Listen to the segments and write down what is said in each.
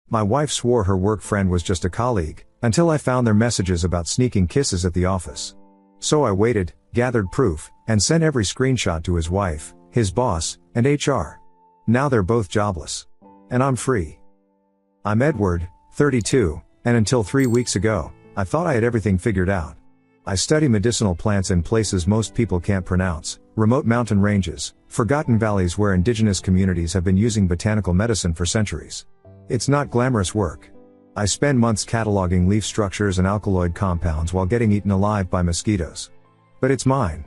My wife swore her work friend was just a colleague, until I found their messages about sneaking kisses at the office. So I waited, gathered proof, and sent every screenshot to his wife, his boss, and HR. Now they're both jobless. And I'm free. I'm Edward, 32, and until 3 weeks ago, I thought I had everything figured out. I study medicinal plants in places most people can't pronounce, remote mountain ranges, forgotten valleys where indigenous communities have been using botanical medicine for centuries. It's not glamorous work. I spend months cataloging leaf structures and alkaloid compounds while getting eaten alive by mosquitoes. But it's mine.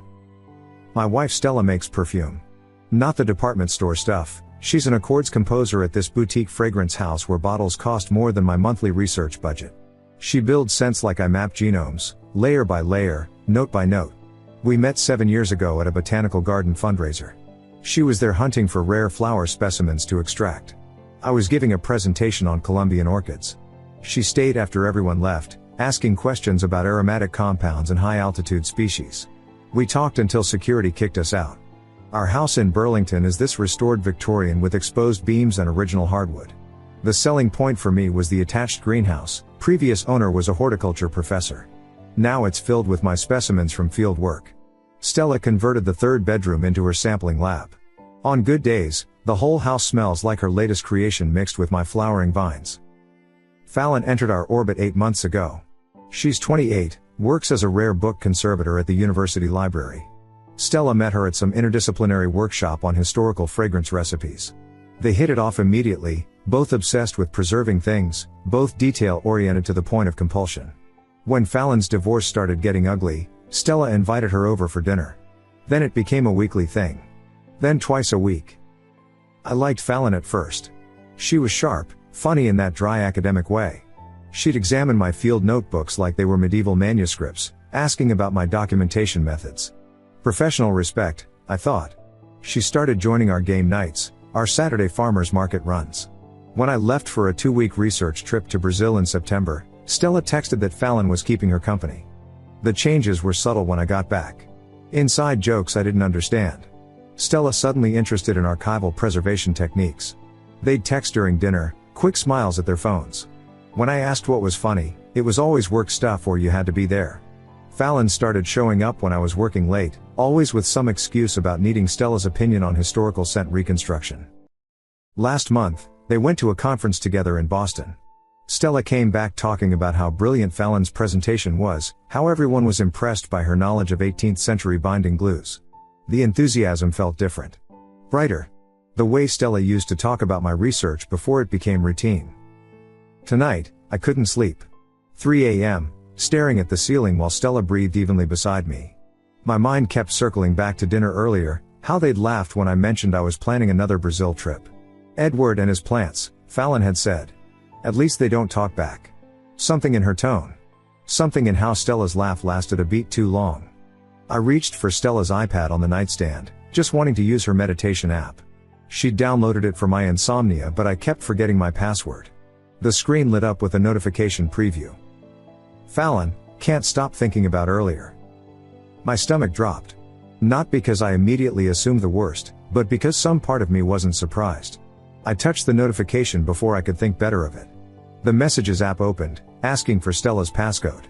My wife Stella makes perfume. Not the department store stuff. She's an accords composer at this boutique fragrance house where bottles cost more than my monthly research budget. She builds scents like I map genomes, layer by layer, note by note. We met 7 years ago at a botanical garden fundraiser. She was there hunting for rare flower specimens to extract. I was giving a presentation on Colombian orchids. She stayed after everyone left, asking questions about aromatic compounds and high-altitude species. We talked until security kicked us out. Our house in Burlington is this restored Victorian with exposed beams and original hardwood. The selling point for me was the attached greenhouse. Previous owner was a horticulture professor. Now it's filled with my specimens from field work. Stella converted the third bedroom into her sampling lab. On good days, the whole house smells like her latest creation mixed with my flowering vines. Fallon entered our orbit 8 months ago. She's 28, works as a rare book conservator at the university library. Stella met her at some interdisciplinary workshop on historical fragrance recipes. They hit it off immediately, both obsessed with preserving things, both detail-oriented to the point of compulsion. When Fallon's divorce started getting ugly, Stella invited her over for dinner. Then it became a weekly thing. Then twice a week. I liked Fallon at first. She was sharp, funny in that dry academic way. She'd examine my field notebooks like they were medieval manuscripts, asking about my documentation methods. Professional respect, I thought. She started joining our game nights, our Saturday farmers market runs. When I left for a 2-week research trip to Brazil in September, Stella texted that Fallon was keeping her company. The changes were subtle when I got back. Inside jokes I didn't understand. Stella suddenly interested in archival preservation techniques. They'd text during dinner, quick smiles at their phones. When I asked what was funny, it was always work stuff or you had to be there. Fallon started showing up when I was working late, always with some excuse about needing Stella's opinion on historical scent reconstruction. Last month, they went to a conference together in Boston. Stella came back talking about how brilliant Fallon's presentation was, how everyone was impressed by her knowledge of 18th century binding glues. The enthusiasm felt different. Brighter. The way Stella used to talk about my research before it became routine. Tonight, I couldn't sleep. 3 a.m., staring at the ceiling while Stella breathed evenly beside me. My mind kept circling back to dinner earlier, how they'd laughed when I mentioned I was planning another Brazil trip. Edward and his plants, Fallon had said. At least they don't talk back. Something in her tone. Something in how Stella's laugh lasted a beat too long. I reached for Stella's iPad on the nightstand, just wanting to use her meditation app. She'd downloaded it for my insomnia, but I kept forgetting my password. The screen lit up with a notification preview. Fallon, can't stop thinking about earlier. My stomach dropped. Not because I immediately assumed the worst, but because some part of me wasn't surprised. I touched the notification before I could think better of it. The Messages app opened, asking for Stella's passcode.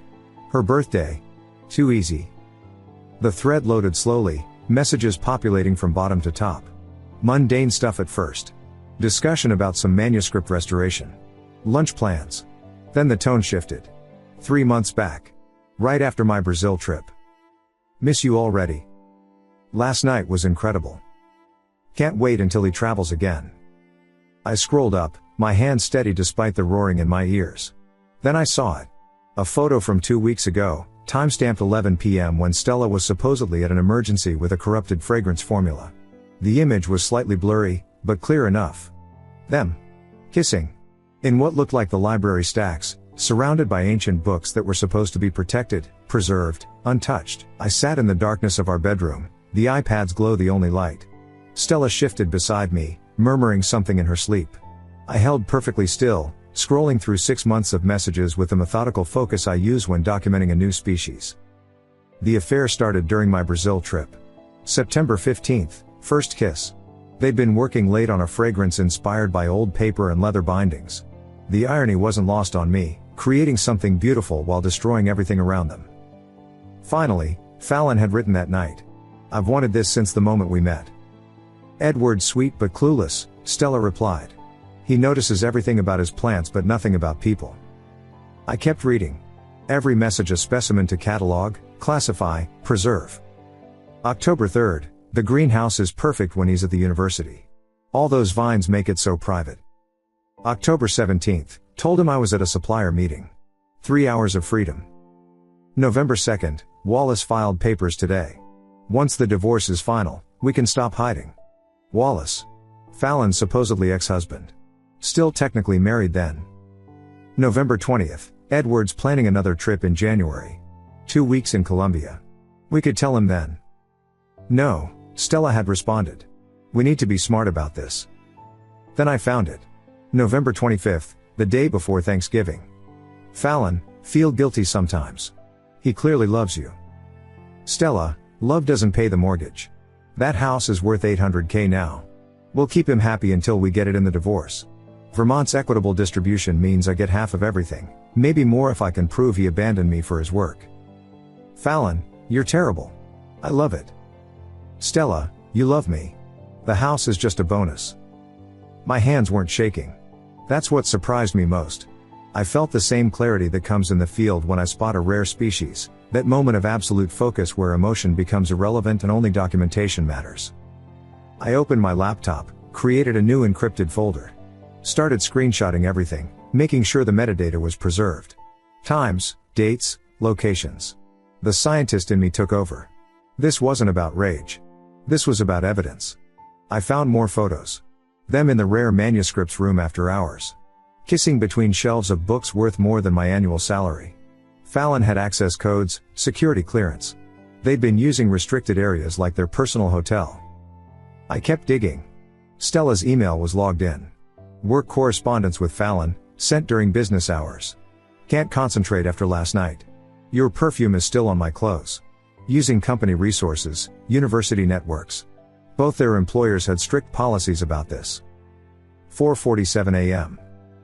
Her birthday. Too easy. The thread loaded slowly, messages populating from bottom to top. Mundane stuff at first. Discussion about some manuscript restoration. Lunch plans. Then the tone shifted. 3 months back. Right after my Brazil trip. Miss you already. Last night was incredible. Can't wait until he travels again. I scrolled up, my hand steady despite the roaring in my ears. Then I saw it. A photo from 2 weeks ago, timestamped 11 p.m. when Stella was supposedly at an emergency with a corrupted fragrance formula. The image was slightly blurry, but clear enough. Them. Kissing. In what looked like the library stacks, surrounded by ancient books that were supposed to be protected, preserved, untouched. I sat in the darkness of our bedroom, the iPad's glow the only light. Stella shifted beside me, murmuring something in her sleep. I held perfectly still, scrolling through 6 months of messages with the methodical focus I use when documenting a new species. The affair started during my Brazil trip. September 15th, first kiss. They'd been working late on a fragrance inspired by old paper and leather bindings. The irony wasn't lost on me, creating something beautiful while destroying everything around them. Finally, Fallon had written that night. I've wanted this since the moment we met. Edward's sweet but clueless, Stella replied. He notices everything about his plants but nothing about people. I kept reading. Every message a specimen to catalog, classify, preserve. October 3rd, the greenhouse is perfect when he's at the university. All those vines make it so private. October 17th, told him I was at a supplier meeting. 3 hours of freedom. November 2nd, Wallace filed papers today. Once the divorce is final, we can stop hiding. Wallace. Fallon's supposedly ex-husband. Still technically married then. November 20th, Edward's planning another trip in January. 2 weeks in Colombia. We could tell him then. No, Stella had responded. We need to be smart about this. Then I found it. November 25th, the day before Thanksgiving. Fallon, feel guilty sometimes. He clearly loves you. Stella, love doesn't pay the mortgage. That house is worth $800K now. We'll keep him happy until we get it in the divorce. Vermont's equitable distribution means I get half of everything, maybe more if I can prove he abandoned me for his work. Fallon, you're terrible. I love it. Stella, you love me. The house is just a bonus. My hands weren't shaking. That's what surprised me most. I felt the same clarity that comes in the field when I spot a rare species, that moment of absolute focus where emotion becomes irrelevant and only documentation matters. I opened my laptop, created a new encrypted folder. Started screenshotting everything, making sure the metadata was preserved. Times, dates, locations. The scientist in me took over. This wasn't about rage. This was about evidence. I found more photos. Them in the rare manuscripts room after hours. Kissing between shelves of books worth more than my annual salary. Fallon had access codes, security clearance. They'd been using restricted areas like their personal hotel. I kept digging. Stella's email was logged in. Work correspondence with Fallon, sent during business hours. Can't concentrate after last night. Your perfume is still on my clothes. Using company resources, university networks. Both their employers had strict policies about this. 4:47 a.m.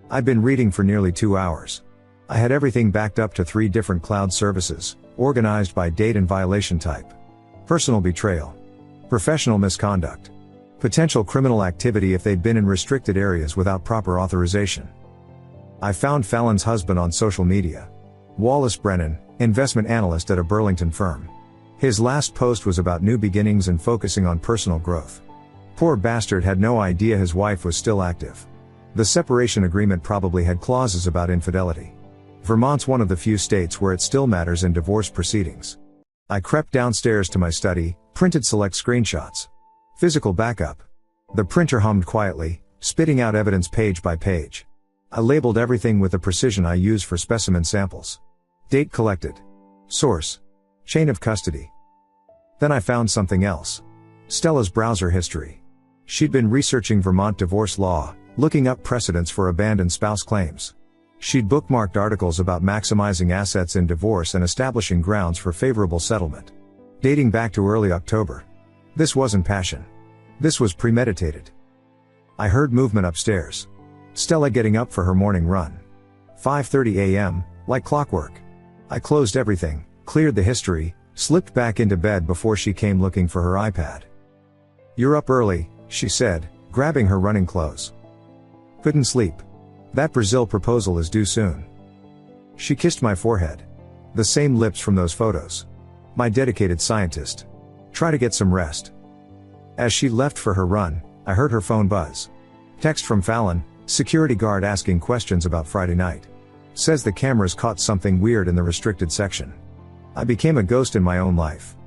I'd been reading for nearly 2 hours. I had everything backed up to 3 different cloud services, organized by date and violation type. Personal betrayal. Professional misconduct. Potential criminal activity if they'd been in restricted areas without proper authorization. I found Fallon's husband on social media. Wallace Brennan, investment analyst at a Burlington firm. His last post was about new beginnings and focusing on personal growth. Poor bastard had no idea his wife was still active. The separation agreement probably had clauses about infidelity. Vermont's one of the few states where it still matters in divorce proceedings. I crept downstairs to my study, printed select screenshots. Physical backup. The printer hummed quietly, spitting out evidence page by page. I labeled everything with the precision I use for specimen samples. Date collected. Source. Chain of custody. Then I found something else. Stella's browser history. She'd been researching Vermont divorce law, looking up precedents for abandoned spouse claims. She'd bookmarked articles about maximizing assets in divorce and establishing grounds for favorable settlement. Dating back to early October. This wasn't passion. This was premeditated. I heard movement upstairs. Stella getting up for her morning run. 5:30 a.m., like clockwork. I closed everything, cleared the history, slipped back into bed before she came looking for her iPad. You're up early, she said, grabbing her running clothes. Couldn't sleep. That Brazil proposal is due soon. She kissed my forehead. The same lips from those photos. My dedicated scientist. Try to get some rest. As she left for her run, I heard her phone buzz. Text from Fallon, security guard asking questions about Friday night. Says the cameras caught something weird in the restricted section. I became a ghost in my own life.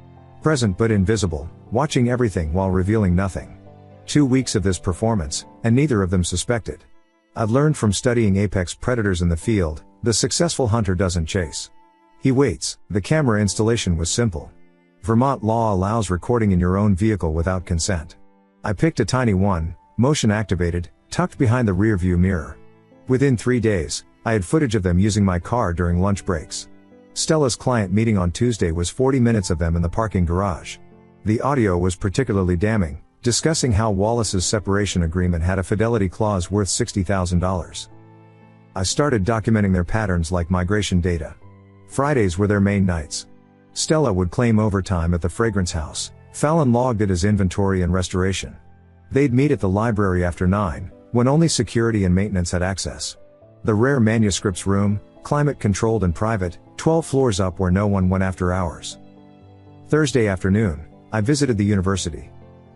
Present but invisible, watching everything while revealing nothing. 2 weeks of this performance, and neither of them suspected. I've learned from studying apex predators in the field, the successful hunter doesn't chase. He waits. The camera installation was simple. Vermont law allows recording in your own vehicle without consent. I picked a tiny one, motion activated, tucked behind the rearview mirror. Within 3 days, I had footage of them using my car during lunch breaks. Stella's client meeting on Tuesday was 40 minutes of them in the parking garage. The audio was particularly damning, discussing how Wallace's separation agreement had a fidelity clause worth $60,000. I started documenting their patterns like migration data. Fridays were their main nights. Stella would claim overtime at the fragrance house. Fallon logged it as inventory and restoration. They'd meet at the library after 9, when only security and maintenance had access. The rare manuscripts room, climate-controlled and private, 12 floors up where no one went after hours. Thursday afternoon, I visited the university.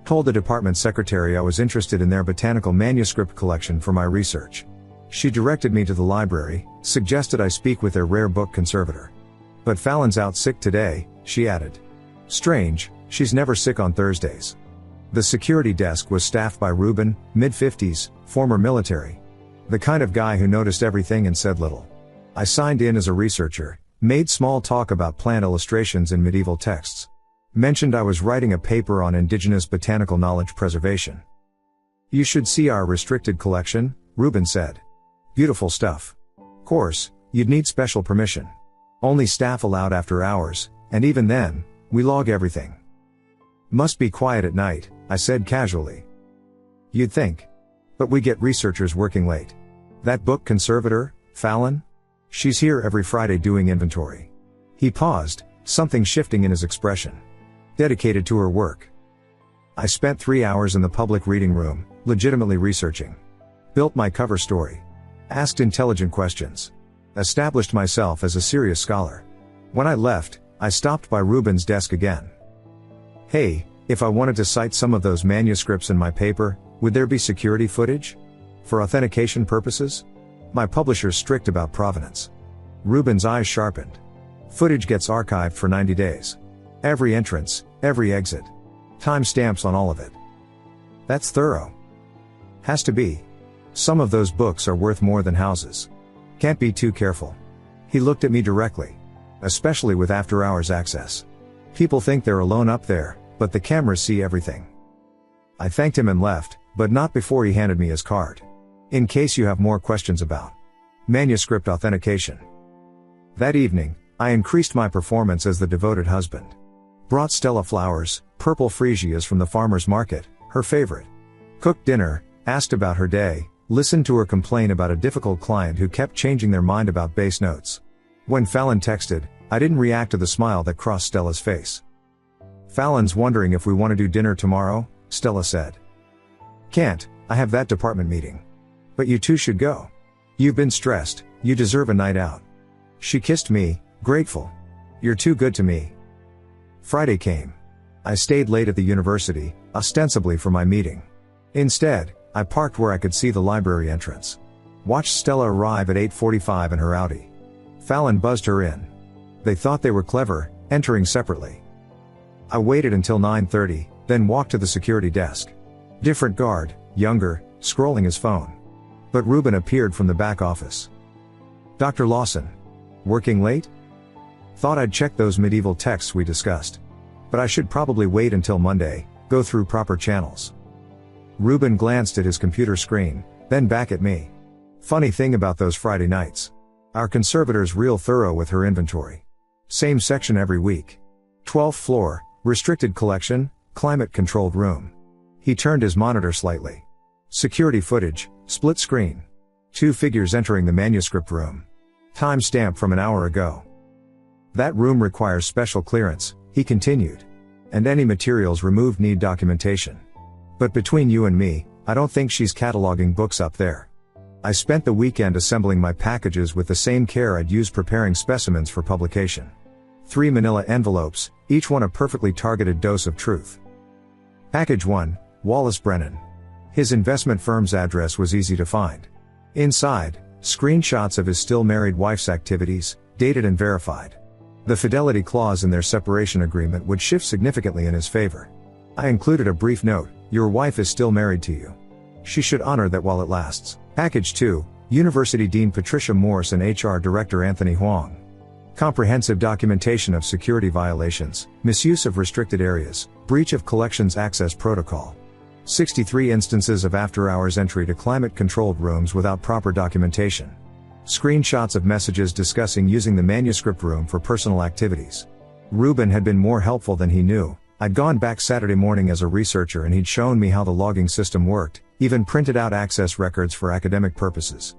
Told the department secretary I was interested in their botanical manuscript collection for my research. She directed me to the library, suggested I speak with their rare book conservator. But Fallon's out sick today, she added. Strange, she's never sick on Thursdays. The security desk was staffed by Ruben, mid-50s, former military. The kind of guy who noticed everything and said little. I signed in as a researcher, made small talk about plant illustrations in medieval texts. Mentioned I was writing a paper on indigenous botanical knowledge preservation. You should see our restricted collection, Ruben said. Beautiful stuff. Course, you'd need special permission. Only staff allowed after hours, and even then, we log everything. Must be quiet at night, I said casually. You'd think. But we get researchers working late. That book conservator, Fallon? She's here every Friday doing inventory. He paused, something shifting in his expression. Dedicated to her work. I spent 3 hours in the public reading room, legitimately researching. Built my cover story. Asked intelligent questions. Established myself as a serious scholar. When I left, I stopped by Ruben's desk again. Hey, if I wanted to cite some of those manuscripts in my paper, would there be security footage? For authentication purposes? My publisher's strict about provenance. Ruben's eyes sharpened. Footage gets archived for 90 days. Every entrance, every exit. Timestamps on all of it. That's thorough. Has to be. Some of those books are worth more than houses. Can't be too careful. He looked at me directly. Especially with after-hours access. People think they're alone up there, but the cameras see everything. I thanked him and left, but not before he handed me his card. In case you have more questions about manuscript authentication. That evening, I increased my performance as the devoted husband. Brought Stella flowers, purple freesias from the farmer's market, her favorite. Cooked dinner, asked about her day, listened to her complain about a difficult client who kept changing their mind about base notes. When Fallon texted, I didn't react to the smile that crossed Stella's face. Fallon's wondering if we want to do dinner tomorrow, Stella said. Can't, I have that department meeting. But you two should go. You've been stressed, you deserve a night out. She kissed me, grateful. You're too good to me. Friday came. I stayed late at the university, ostensibly for my meeting. Instead, I parked where I could see the library entrance. Watched Stella arrive at 8:45 in her Audi. Fallon buzzed her in. They thought they were clever, entering separately. I waited until 9:30, then walked to the security desk. Different guard, younger, scrolling his phone. But Ruben appeared from the back office. Dr. Lawson. Working late? Thought I'd check those medieval texts we discussed. But I should probably wait until Monday, go through proper channels. Ruben glanced at his computer screen, then back at me. Funny thing about those Friday nights. Our conservator's real thorough with her inventory. Same section every week. 12th floor, restricted collection, climate-controlled room. He turned his monitor slightly. Security footage, split screen. 2 figures entering the manuscript room. Timestamp from an hour ago. That room requires special clearance, he continued. And any materials removed need documentation. But between you and me, I don't think she's cataloging books up there. I spent the weekend assembling my packages with the same care I'd use preparing specimens for publication. 3 manila envelopes, each one a perfectly targeted dose of truth. Package 1, Wallace Brennan. His investment firm's address was easy to find. Inside, screenshots of his still married wife's activities, dated and verified. The fidelity clause in their separation agreement would shift significantly in his favor. I included a brief note, your wife is still married to you. She should honor that while it lasts. Package 2, University Dean Patricia Morse and HR Director Anthony Huang. Comprehensive documentation of security violations, misuse of restricted areas, breach of collections access protocol. 63 instances of after-hours entry to climate-controlled rooms without proper documentation. Screenshots of messages discussing using the manuscript room for personal activities. Ruben had been more helpful than he knew. I'd gone back Saturday morning as a researcher and he'd shown me how the logging system worked, even printed out access records for academic purposes.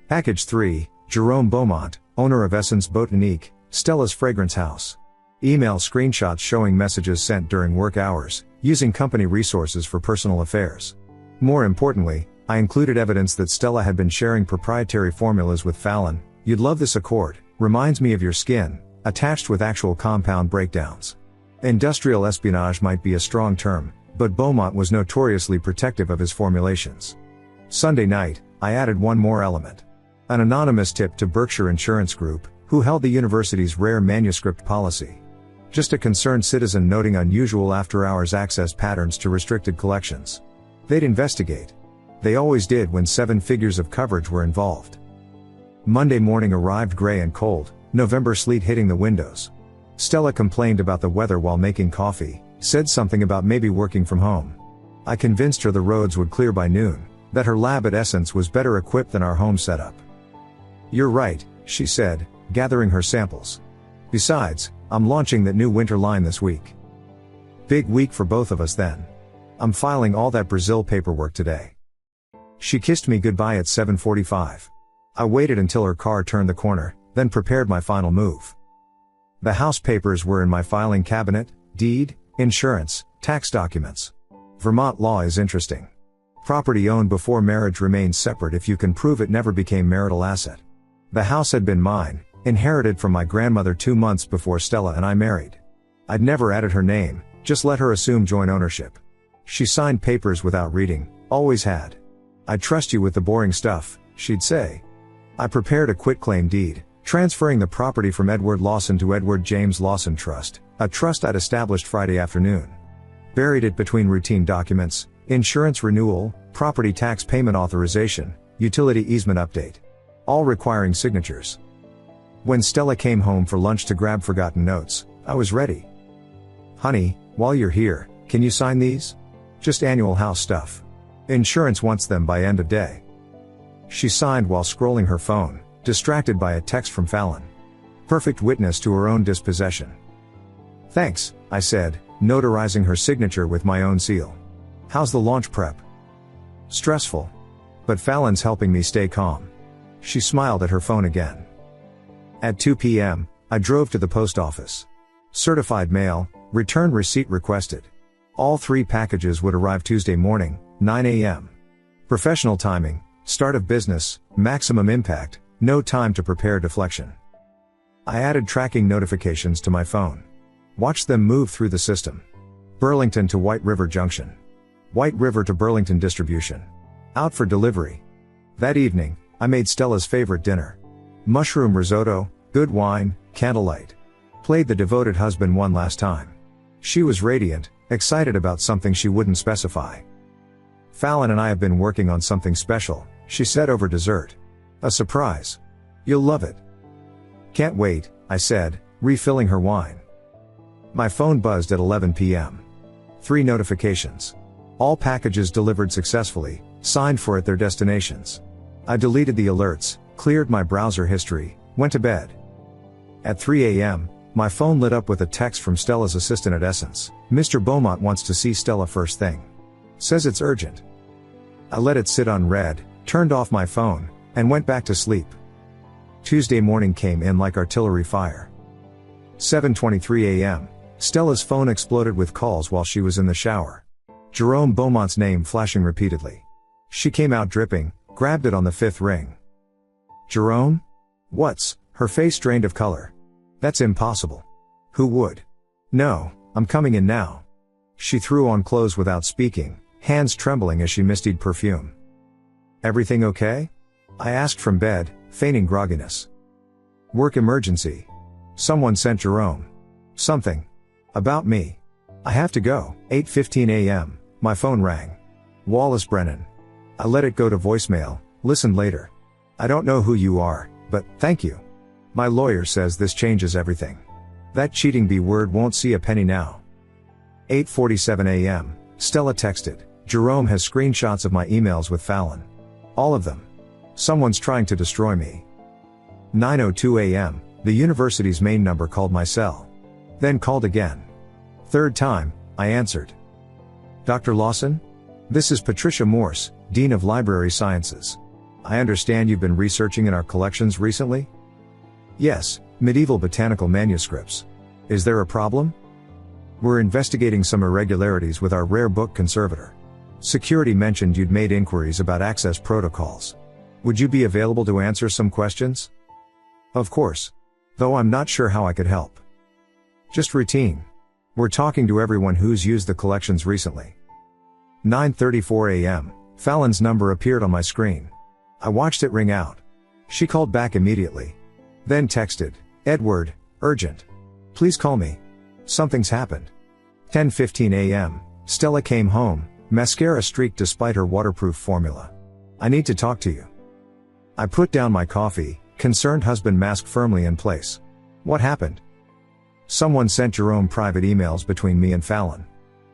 Package 3, Jerome Beaumont, owner of Essence Botanique, Stella's Fragrance House. Email screenshots showing messages sent during work hours, using company resources for personal affairs. More importantly, I included evidence that Stella had been sharing proprietary formulas with Fallon. You'd love this accord, reminds me of your skin, attached with actual compound breakdowns. Industrial espionage might be a strong term, but Beaumont was notoriously protective of his formulations. Sunday night, I added one more element. An anonymous tip to Berkshire Insurance Group, who held the university's rare manuscript policy. Just a concerned citizen noting unusual after-hours access patterns to restricted collections. They'd investigate. They always did when 7 figures of coverage were involved. Monday morning arrived gray and cold, November sleet hitting the windows. Stella complained about the weather while making coffee, said something about maybe working from home. I convinced her the roads would clear by noon, that her lab at Essence was better equipped than our home setup. You're right, she said, gathering her samples. Besides, I'm launching that new winter line this week. Big week for both of us then. I'm filing all that Brazil paperwork today. She kissed me goodbye at 7:45. I waited until her car turned the corner, then prepared my final move. The house papers were in my filing cabinet: deed, insurance, tax documents. Vermont law is interesting. Property owned before marriage remains separate if you can prove it never became marital asset. The house had been mine, inherited from my grandmother 2 months before Stella and I married. I'd never added her name, just let her assume joint ownership. She signed papers without reading, always had. I trust you with the boring stuff, she'd say. I prepared a quitclaim deed, transferring the property from Edward Lawson to Edward James Lawson Trust, a trust I'd established Friday afternoon. Buried it between routine documents: insurance renewal, property tax payment authorization, utility easement update. All requiring signatures. When Stella came home for lunch to grab forgotten notes, I was ready. Honey, while you're here, can you sign these? Just annual house stuff. Insurance wants them by end of day. She signed while scrolling her phone, distracted by a text from Fallon. Perfect witness to her own dispossession. Thanks, I said, notarizing her signature with my own seal. How's the launch prep? Stressful. But Fallon's helping me stay calm. She smiled at her phone again. At 2 p.m., I drove to the post office. Certified mail, return receipt requested. All 3 packages would arrive Tuesday morning, 9 a.m. Professional timing, start of business, maximum impact, no time to prepare deflection. I added tracking notifications to my phone. Watched them move through the system. Burlington to White River Junction. White River to Burlington Distribution. Out for delivery. That evening, I made Stella's favorite dinner. Mushroom risotto, good wine, candlelight. Played the devoted husband one last time. She was radiant, excited about something she wouldn't specify. Fallon and I have been working on something special, she said over dessert. A surprise. You'll love it. Can't wait, I said, refilling her wine. My phone buzzed at 11 p.m. 3 notifications. All packages delivered successfully, signed for at their destinations. I deleted the alerts, cleared my browser history, went to bed. At 3 a.m., my phone lit up with a text from Stella's assistant at Essence. Mr. Beaumont wants to see Stella first thing. Says it's urgent. I let it sit unread, turned off my phone, and went back to sleep. Tuesday morning came in like artillery fire. 7:23 a.m., Stella's phone exploded with calls while she was in the shower. Jerome Beaumont's name flashing repeatedly. She came out dripping, grabbed it on the 5th ring. Jerome? What's? Her face drained of color. That's impossible. Who would? No, I'm coming in now. She threw on clothes without speaking, hands trembling as she mistied perfume. Everything okay? I asked from bed, feigning grogginess. Work emergency. Someone sent Jerome. Something. About me. I have to go. 8:15 a.m., my phone rang. Wallace Brennan. I let it go to voicemail, listen later. I don't know who you are, but thank you. My lawyer says this changes everything. That cheating B word won't see a penny now. 8:47 a.m., Stella texted, Jerome has screenshots of my emails with Fallon. All of them. Someone's trying to destroy me. 9:02 a.m., the university's main number called my cell. Then called again. 3rd time, I answered. Dr. Lawson? This is Patricia Morse, Dean of Library Sciences. I understand you've been researching in our collections recently? Yes, medieval botanical manuscripts. Is there a problem? We're investigating some irregularities with our rare book conservator. Security mentioned you'd made inquiries about access protocols. Would you be available to answer some questions? Of course. Though I'm not sure how I could help. Just routine. We're talking to everyone who's used the collections recently. 9:34 a.m. Fallon's number appeared on my screen. I watched it ring out. She called back immediately. Then texted, "Edward, urgent. Please call me. Something's happened." 10:15 a.m. Stella came home, mascara streaked despite her waterproof formula. "I need to talk to you." I put down my coffee, concerned husband mask firmly in place. "What happened?" "Someone sent your own private emails between me and Fallon.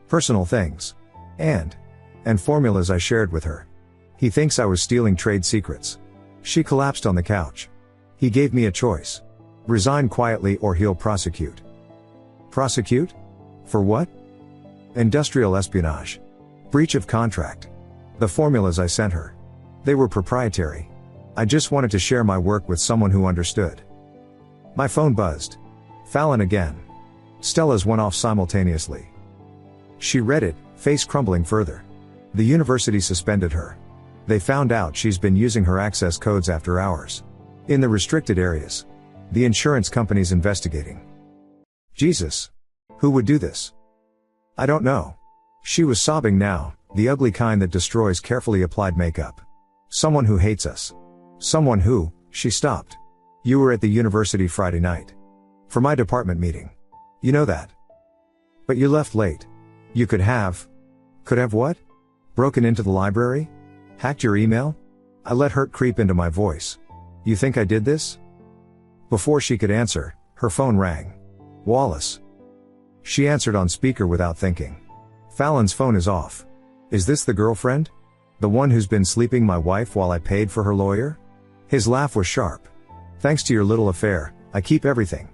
Personal things. And formulas I shared with her. He thinks I was stealing trade secrets." She collapsed on the couch. "He gave me a choice. Resign quietly or he'll prosecute." Prosecute? For what? Industrial espionage. Breach of contract. The formulas I sent her. They were proprietary. I just wanted to share my work with someone who understood. My phone buzzed. Fallon again. Stella's went off simultaneously. She read it, face crumbling further. The university suspended her. They found out she's been using her access codes after hours. In the restricted areas. The insurance company's investigating. Jesus. Who would do this? I don't know. She was sobbing now, the ugly kind that destroys carefully applied makeup. Someone who hates us. Someone who, she stopped. You were at the university Friday night. For my department meeting. You know that. But you left late. You could have what? Broken into the library? Hacked your email? I let hurt creep into my voice. You think I did this? Before she could answer, her phone rang. Wallace. She answered on speaker without thinking. Fallon's phone is off. Is this the girlfriend? The one who's been sleeping my wife while I paid for her lawyer? His laugh was sharp. Thanks to your little affair, I keep everything.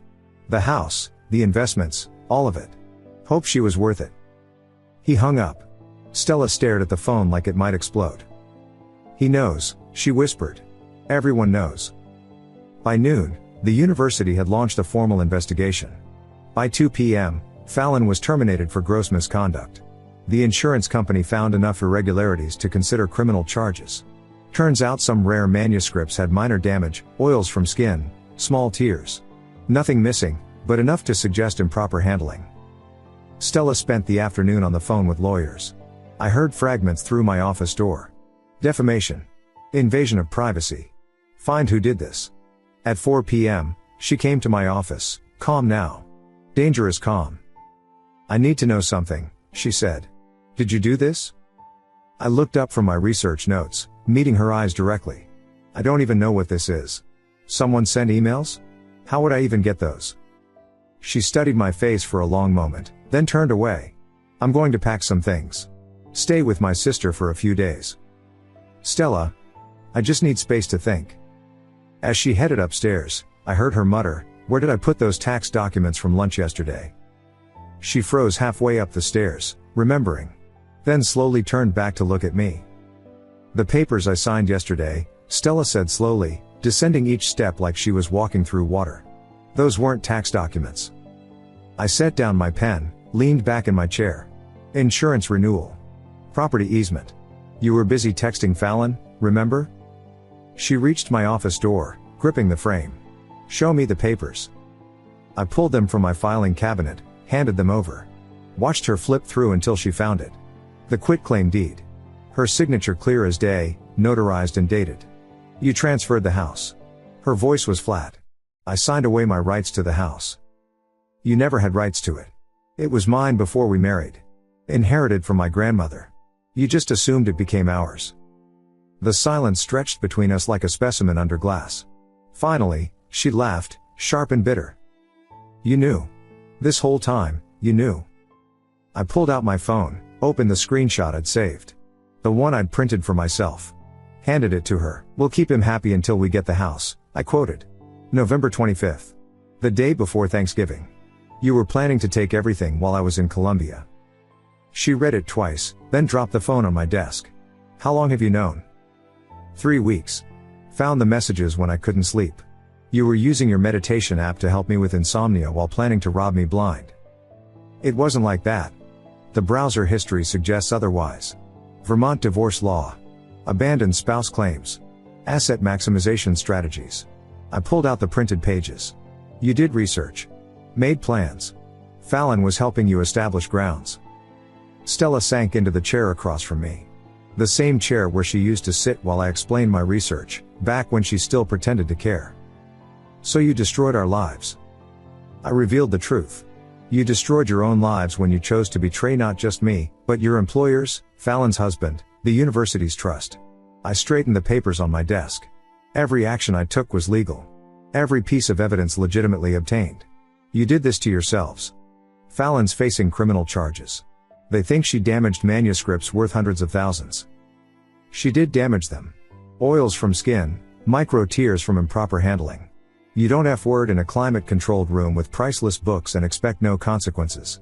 The house, the investments, all of it. Hope she was worth it. He hung up. Stella stared at the phone like it might explode. He knows, she whispered. Everyone knows. By noon, the university had launched a formal investigation. By 2 p.m., Fallon was terminated for gross misconduct. The insurance company found enough irregularities to consider criminal charges. Turns out some rare manuscripts had minor damage, oils from skin, small tears. Nothing missing, but enough to suggest improper handling. Stella spent the afternoon on the phone with lawyers. I heard fragments through my office door. Defamation. Invasion of privacy. Find who did this. At 4 p.m., she came to my office, calm now. Dangerous calm. I need to know something, she said. Did you do this? I looked up from my research notes, meeting her eyes directly. I don't even know what this is. Someone sent emails? How would I even get those? She studied my face for a long moment, then turned away. I'm going to pack some things. Stay with my sister for a few days. Stella. I just need space to think. As she headed upstairs, I heard her mutter, where did I put those tax documents from lunch yesterday? She froze halfway up the stairs, remembering. Then slowly turned back to look at me. The papers I signed yesterday, Stella said slowly, descending each step like she was walking through water. Those weren't tax documents. I set down my pen, leaned back in my chair. Insurance renewal. Property easement. You were busy texting Fallon, remember? She reached my office door, gripping the frame. Show me the papers. I pulled them from my filing cabinet, handed them over. Watched her flip through until she found it. The quitclaim deed. Her signature clear as day, notarized and dated. You transferred the house. Her voice was flat. I signed away my rights to the house. You never had rights to it. It was mine before we married. Inherited from my grandmother. You just assumed it became ours. The silence stretched between us like a specimen under glass. Finally, she laughed, sharp and bitter. You knew. This whole time, you knew. I pulled out my phone, opened the screenshot I'd saved. The one I'd printed for myself. Handed it to her. We'll keep him happy until we get the house, I quoted. November 25th. The day before Thanksgiving. You were planning to take everything while I was in Colombia. She read it twice, then dropped the phone on my desk. How long have you known? 3 weeks. Found the messages when I couldn't sleep. You were using your meditation app to help me with insomnia while planning to rob me blind. It wasn't like that. The browser history suggests otherwise. Vermont divorce law. Abandoned spouse claims. Asset maximization strategies. I pulled out the printed pages. You did research. Made plans. Fallon was helping you establish grounds. Stella sank into the chair across from me. The same chair where she used to sit while I explained my research, back when she still pretended to care. So you destroyed our lives. I revealed the truth. You destroyed your own lives when you chose to betray not just me, but your employers, Fallon's husband, the university's trust. I straightened the papers on my desk. Every action I took was legal. Every piece of evidence legitimately obtained. You did this to yourselves. Fallon's facing criminal charges. They think she damaged manuscripts worth hundreds of thousands. She did damage them. Oils from skin, micro tears from improper handling. You don't F-word in a climate-controlled room with priceless books and expect no consequences.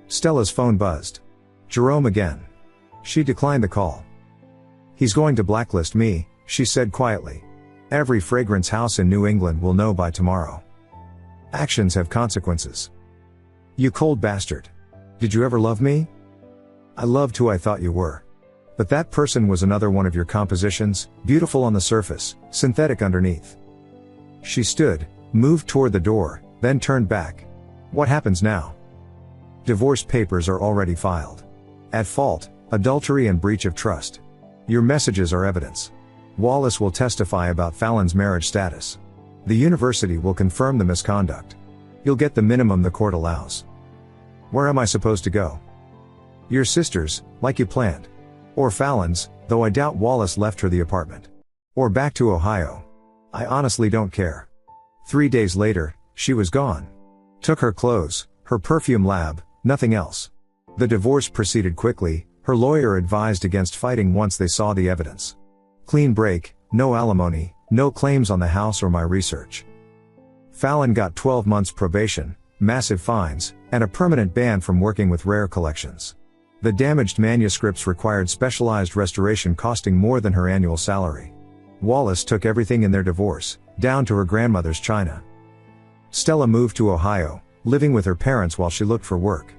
Stella's phone buzzed. Jerome again. She declined the call. He's going to blacklist me, she said quietly. Every fragrance house in New England will know by tomorrow. Actions have consequences. You cold bastard. Did you ever love me? I loved who I thought you were. But that person was another one of your compositions, beautiful on the surface, synthetic underneath. She stood, moved toward the door, then turned back. What happens now? Divorce papers are already filed. At fault, adultery and breach of trust. Your messages are evidence. Wallace will testify about Fallon's marriage status. The university will confirm the misconduct. You'll get the minimum the court allows. Where am I supposed to go? Your sister's, like you planned. Or Fallon's, though I doubt Wallace left her the apartment. Or back to Ohio. I honestly don't care. 3 days later, she was gone. Took her clothes, her perfume lab, nothing else. The divorce proceeded quickly, her lawyer advised against fighting once they saw the evidence. Clean break, no alimony, no claims on the house or my research. Fallon got 12 months probation, massive fines, and a permanent ban from working with rare collections. The damaged manuscripts required specialized restoration costing more than her annual salary. Wallace took everything in their divorce, down to her grandmother's china. Stella moved to Ohio, living with her parents while she looked for work.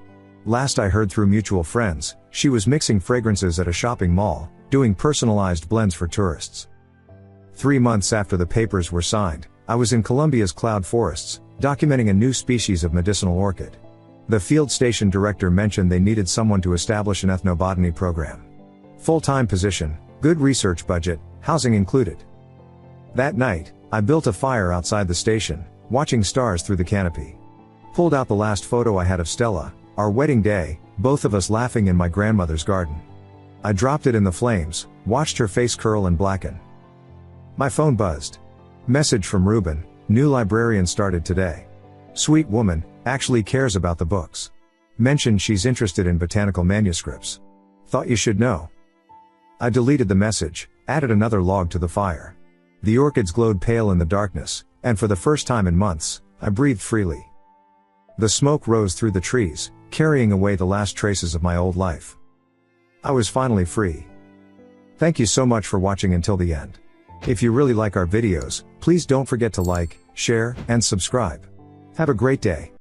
Last I heard through mutual friends, she was mixing fragrances at a shopping mall, doing personalized blends for tourists. 3 months after the papers were signed, I was in Colombia's cloud forests, documenting a new species of medicinal orchid. The field station director mentioned they needed someone to establish an ethnobotany program. Full-time position, good research budget, housing included. That night, I built a fire outside the station, watching stars through the canopy. Pulled out the last photo I had of Stella, our wedding day, both of us laughing in my grandmother's garden. I dropped it in the flames, watched her face curl and blacken. My phone buzzed. Message from Ruben, new librarian started today. Sweet woman, actually cares about the books. Mentioned she's interested in botanical manuscripts. Thought you should know. I deleted the message, added another log to the fire. The orchids glowed pale in the darkness, and for the first time in months, I breathed freely. The smoke rose through the trees, carrying away the last traces of my old life. I was finally free. Thank you so much for watching until the end. If you really like our videos, please don't forget to like, share, and subscribe. Have a great day.